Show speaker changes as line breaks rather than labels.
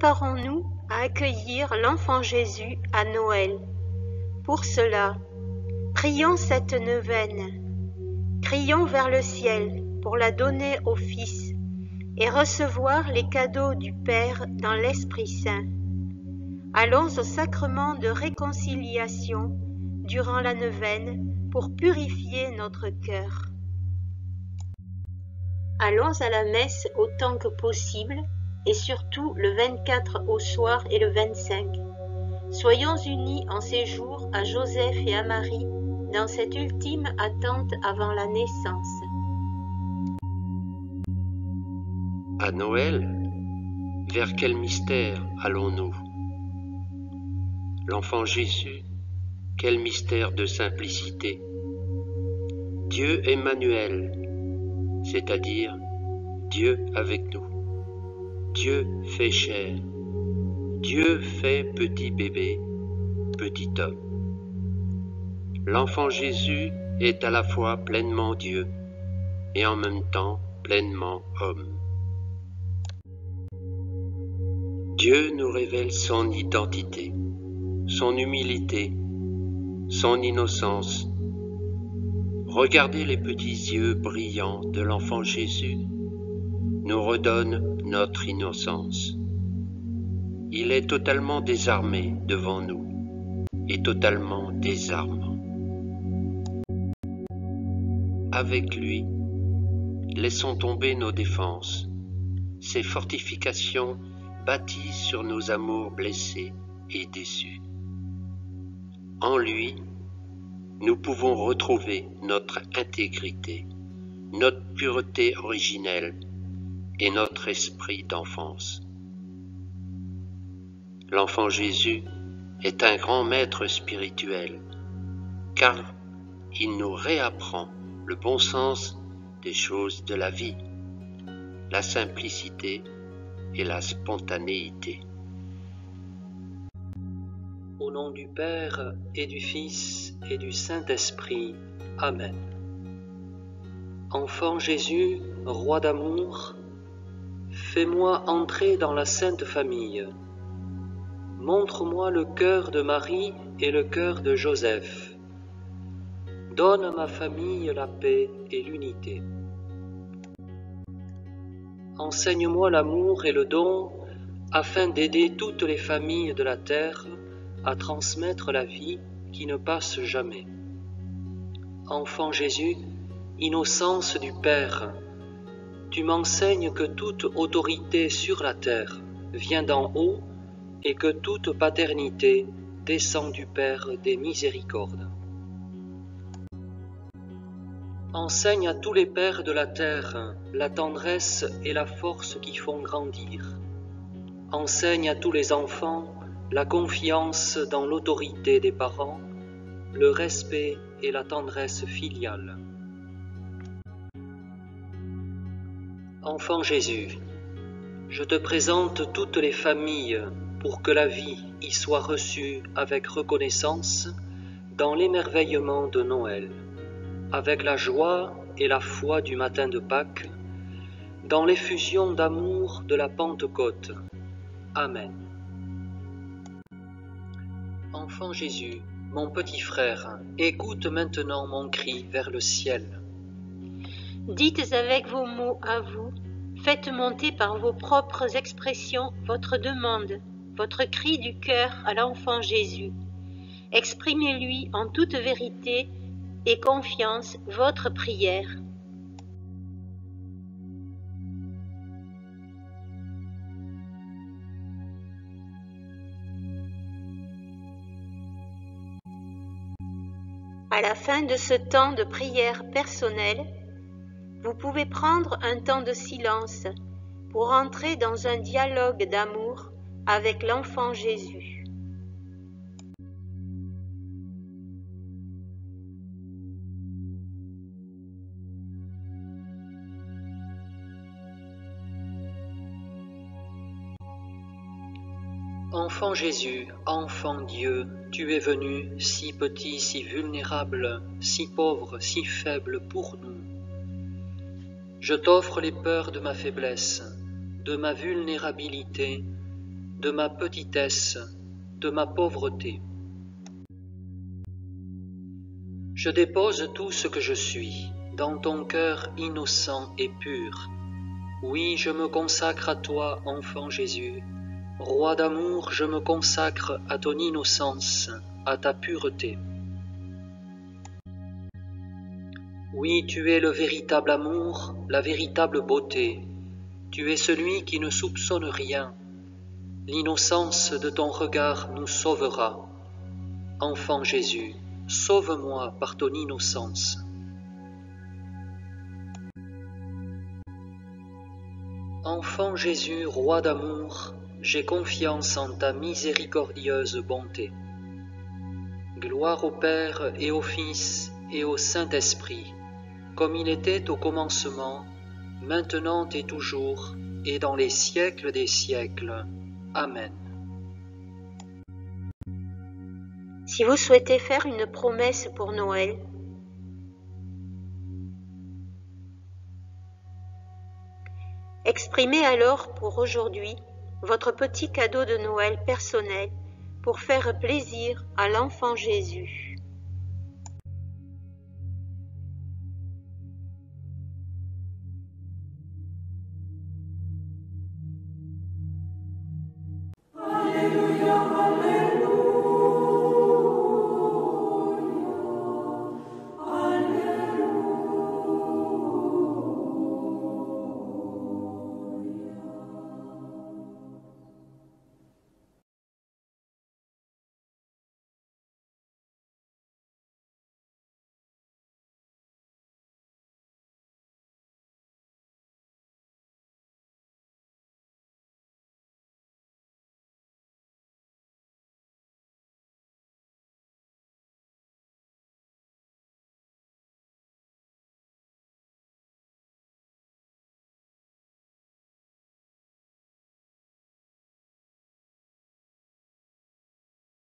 Préparons-nous à accueillir l'enfant Jésus à Noël. Pour cela, prions cette neuvaine. Crions vers le ciel pour la donner au Fils et recevoir les cadeaux du Père dans l'Esprit Saint. Allons au sacrement de réconciliation durant la neuvaine pour purifier notre cœur. Allons à la messe autant que possible et surtout le 24 au soir et le 25. Soyons unis en ces jours à Joseph et à Marie dans cette ultime attente avant la naissance.
À Noël, vers quel mystère allons-nous? L'enfant Jésus, quel mystère de simplicité. Dieu Emmanuel, c'est-à-dire Dieu avec nous. Dieu fait chair. Dieu fait petit bébé, petit homme. L'enfant Jésus est à la fois pleinement Dieu et en même temps pleinement homme. Dieu nous révèle son identité, son humilité, son innocence. Regardez les petits yeux brillants de l'enfant Jésus nous redonnent notre innocence. Il est totalement désarmé devant nous et totalement désarmant. Avec lui, laissons tomber nos défenses, ces fortifications bâties sur nos amours blessés et déçus. En lui, nous pouvons retrouver notre intégrité, notre pureté originelle et notre esprit d'enfance. L'enfant Jésus est un grand maître spirituel, car il nous réapprend le bon sens des choses de la vie, la simplicité et la spontanéité.
Au nom du Père et du Fils et du Saint-Esprit. Amen. Enfant Jésus, roi d'amour, fais-moi entrer dans la Sainte Famille. Montre-moi le cœur de Marie et le cœur de Joseph. Donne à ma famille la paix et l'unité. Enseigne-moi l'amour et le don afin d'aider toutes les familles de la terre à transmettre la vie qui ne passe jamais. Enfant Jésus, innocence du Père, tu m'enseignes que toute autorité sur la terre vient d'en haut et que toute paternité descend du Père des miséricordes. Enseigne à tous les pères de la terre la tendresse et la force qui font grandir. Enseigne à tous les enfants la confiance dans l'autorité des parents, le respect et la tendresse filiale. Enfant Jésus, je te présente toutes les familles pour que la vie y soit reçue avec reconnaissance dans l'émerveillement de Noël, avec la joie et la foi du matin de Pâques, dans l'effusion d'amour de la Pentecôte. Amen. Enfant Jésus, mon petit frère, écoute maintenant mon cri vers le ciel.
Dites avec vos mots à vous, faites monter par vos propres expressions votre demande, votre cri du cœur à l'enfant Jésus. Exprimez-lui en toute vérité et confiance votre prière. À la fin de ce temps de prière personnelle, vous pouvez prendre un temps de silence pour entrer dans un dialogue d'amour avec l'enfant Jésus.
Enfant Jésus, enfant Dieu, tu es venu, si petit, si vulnérable, si pauvre, si faible pour nous. Je t'offre les peurs de ma faiblesse, de ma vulnérabilité, de ma petitesse, de ma pauvreté. Je dépose tout ce que je suis dans ton cœur innocent et pur. Oui, je me consacre à toi, enfant Jésus. Roi d'amour, je me consacre à ton innocence, à ta pureté. Oui, tu es le véritable amour, la véritable beauté. Tu es celui qui ne soupçonne rien. L'innocence de ton regard nous sauvera. Enfant Jésus, sauve-moi par ton innocence. Enfant Jésus, roi d'amour, j'ai confiance en ta miséricordieuse bonté. Gloire au Père et au Fils et au Saint-Esprit, comme il était au commencement, maintenant et toujours, et dans les siècles des siècles. Amen.
Si vous souhaitez faire une promesse pour Noël, exprimez alors pour aujourd'hui votre petit cadeau de Noël personnel pour faire plaisir à l'enfant Jésus.